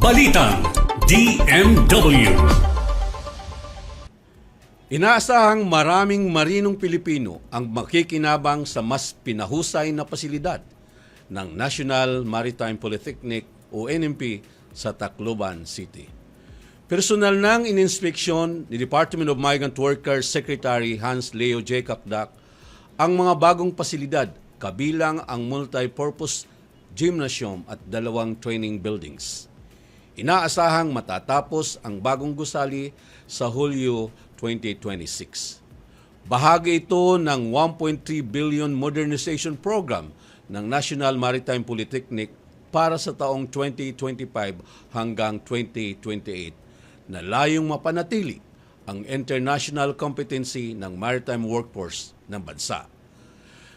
Balitang DMW. Inaasahang maraming marinong Pilipino ang makikinabang sa mas pinahusay na pasilidad ng National Maritime Polytechnic o NMP sa Tacloban City. Personal nang ininspeksyon ni Department of Migrant Workers Secretary Hans Leo J. Kakdak ang mga bagong pasilidad kabilang ang multi-purpose gymnasium at 2 training buildings. Inaasahang matatapos ang bagong gusali sa Hulyo 2026. Bahagi ito ng 1.3 billion modernization program ng National Maritime Polytechnic para sa taong 2025 hanggang 2028 na layong mapanatili ang international competency ng maritime workforce ng bansa.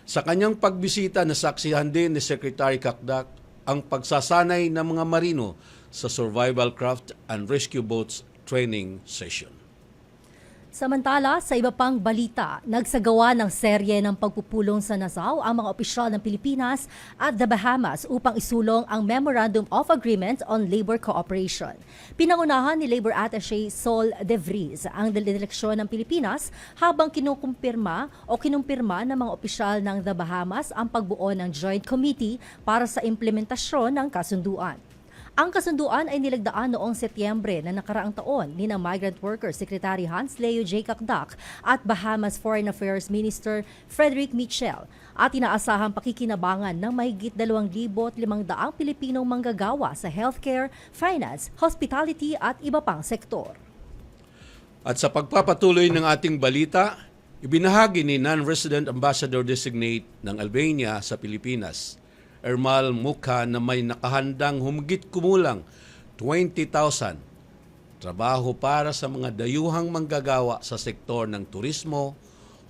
Sa kanyang pagbisita, nasaksihan din ni Secretary Kakdak ang pagsasanay ng mga marino sa survival craft and rescue boats training session. Samantala, sa iba pang balita, nagsagawa ng serye ng pagpupulong sa Nassau ang mga opisyal ng Pilipinas at the Bahamas upang isulong ang Memorandum of Agreement on Labor Cooperation. Pinangunahan ni Labor Attaché Sol De Vries ang delegasyon ng Pilipinas habang kinumpirma ng mga opisyal ng the Bahamas ang pagbuo ng Joint Committee para sa implementasyon ng kasunduan. Ang kasunduan ay nilagdaan noong Setyembre na nakaraang taon ni na Migrant Workers Secretary Hans Leo J. Kakdak at Bahamas Foreign Affairs Minister Frederick Mitchell at inaasahang pakikinabangan ng mahigit 2,500 Pilipinong manggagawa sa healthcare, finance, hospitality at iba pang sektor. At sa pagpapatuloy ng ating balita, ibinahagi ni Non-Resident Ambassador Designate ng Albania sa Pilipinas, Ermal Mukha, na may nakahandang humigit kumulang 20,000 trabaho para sa mga dayuhang manggagawa sa sektor ng turismo,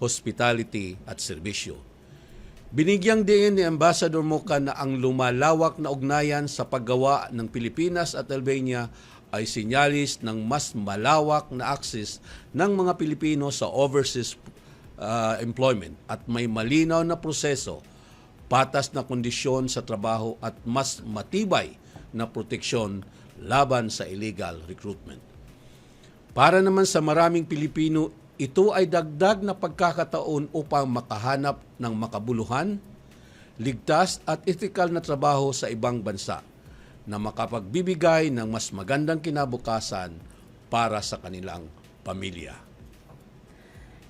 hospitality at serbisyo. Binigyang diin ni Ambassador Mukha na ang lumalawak na ugnayan sa paggawa ng Pilipinas at Albania ay sinyalis ng mas malawak na access ng mga Pilipino sa overseas employment at may malinaw na proseso, patas na kondisyon sa trabaho at mas matibay na proteksyon laban sa illegal recruitment. Para naman sa maraming Pilipino, ito ay dagdag na pagkakataon upang makahanap ng makabuluhan, ligtas at ethical na trabaho sa ibang bansa na makapagbibigay ng mas magandang kinabukasan para sa kanilang pamilya.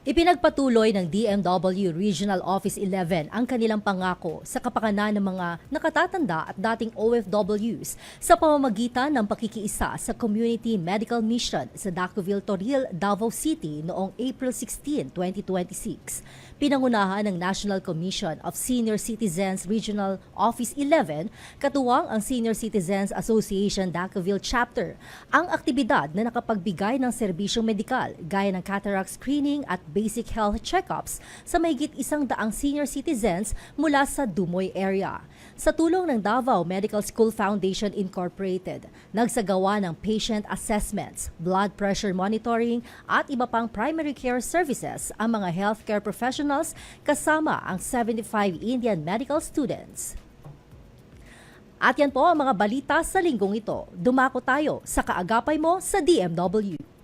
Ipinagpatuloy ng DMW Regional Office 11 ang kanilang pangako sa kapakanan ng mga nakatatanda at dating OFWs sa pamamagitan ng pakikiisa sa Community Medical Mission sa Dacoville Toril, Davao City noong April 16, 2026. Pinangunahan ng National Commission of Senior Citizens Regional Office 11, katuwang ang Senior Citizens Association Dacoville Chapter, ang aktibidad na nakapagbigay ng serbisyong medikal gaya ng cataract screening at basic health checkups sa mahigit 100 senior citizens mula sa Dumoy area. Sa tulong ng Davao Medical School Foundation Incorporated, nagsagawa ng patient assessments, blood pressure monitoring at iba pang primary care services ang mga healthcare professionals kasama ang 75 Indian medical students. At yan po ang mga balita sa linggong ito. Dumako tayo sa kaagapay mo sa DMW.